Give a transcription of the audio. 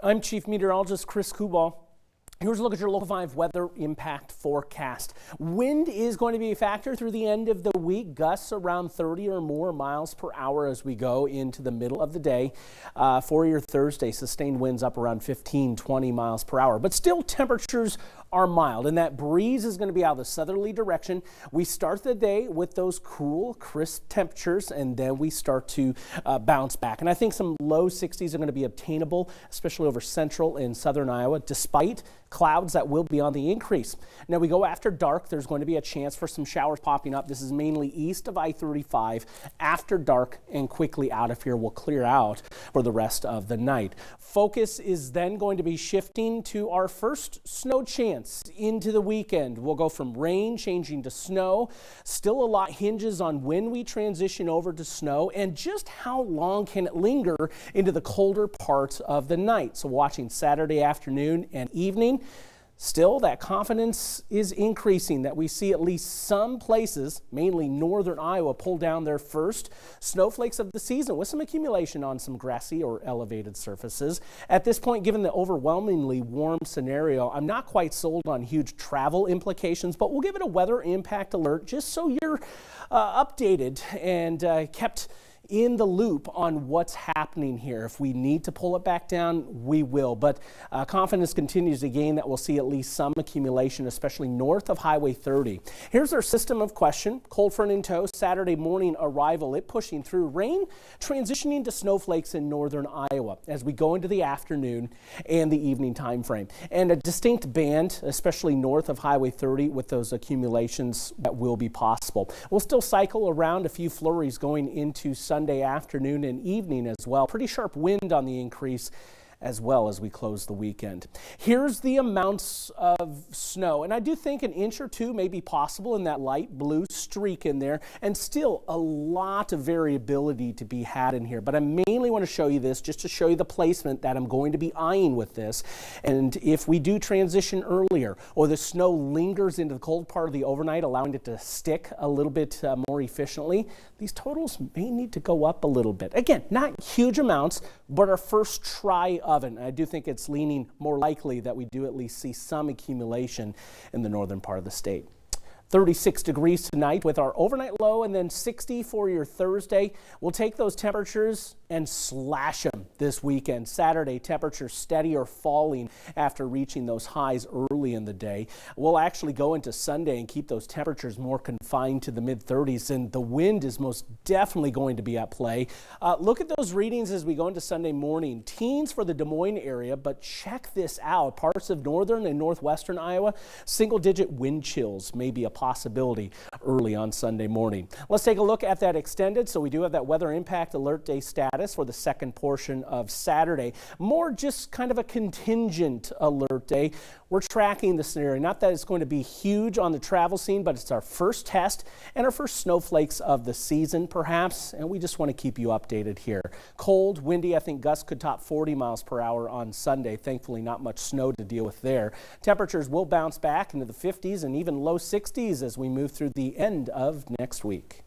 I'm Chief Meteorologist Chris Kubal. Here's a look at your Local 5 weather impact forecast. Wind is going to be a factor through the end of the week. Gusts around 30 or more miles per hour as we go into the middle of the day. For your Thursday, sustained winds up around 15, 20 miles per hour. But still, temperatures are mild, and that breeze is going to be out of the southerly direction. We start the day with those cool, crisp temperatures, and then we start to bounce back. And I think some low 60s are going to be obtainable, especially over central and southern Iowa, despite clouds that will be on the increase. Now we go after dark. There's going to be a chance for some showers popping up. This is mainly east of I-35. After dark and quickly out of here, will clear out for the rest of the night. Focus is then going to be shifting to our first snow chance into the weekend. We'll go from rain changing to snow. Still a lot hinges on when we transition over to snow and just how long can it linger into the colder parts of the night. So watching Saturday afternoon and evening, still, that confidence is increasing that we see at least some places, mainly northern Iowa, pull down their first snowflakes of the season with some accumulation on some grassy or elevated surfaces. At this point, given the overwhelmingly warm scenario, I'm not quite sold on huge travel implications, but we'll give it a weather impact alert just so you're updated and kept in the loop on what's happening here. If we need to pull it back down, we will. But confidence continues to gain that we'll see at least some accumulation, especially north of Highway 30. Here's our system of question. Cold front in tow, Saturday morning arrival. It pushing through rain, transitioning to snowflakes in northern Iowa as we go into the afternoon and the evening time frame. And a distinct band, especially north of Highway 30, with those accumulations that will be possible. We'll still cycle around a few flurries going into Sunday afternoon and evening as well. Pretty sharp wind on the increase as well as we close the weekend. Here's the amounts of snow, and I do think an inch or two may be possible in that light blue streak in there, and still a lot of variability to be had in here. But I mainly want to show you this just to show you the placement that I'm going to be eyeing with this. And if we do transition earlier or the snow lingers into the cold part of the overnight, allowing it to stick a little bit more efficiently, these totals may need to go up a little bit. Again, not huge amounts, but our first try of it. I do think it's leaning more likely that we do at least see some accumulation in the northern part of the state. 36 degrees tonight with our overnight low, and then 60 for your Thursday. We'll take those temperatures and slash them this weekend. Saturday, temperatures steady or falling after reaching those highs early in the day. We'll actually go into Sunday and keep those temperatures more confined to the mid-30s, and the wind is most definitely going to be at play. Look at those readings as we go into Sunday morning. Teens for the Des Moines area, but check this out. Parts of northern and northwestern Iowa, single-digit wind chills may be a possibility early on Sunday morning. Let's take a look at that extended. So we do have that weather impact alert day status for the second portion of Saturday. More just kind of a contingent alert day. We're tracking the scenario. Not that it's going to be huge on the travel scene, but it's our first test and our first snowflakes of the season perhaps, and we just want to keep you updated here. Cold, windy. I think gusts could top 40 miles per hour on Sunday. Thankfully, not much snow to deal with there. Temperatures will bounce back into the 50s and even low 60s as we move through the end of next week.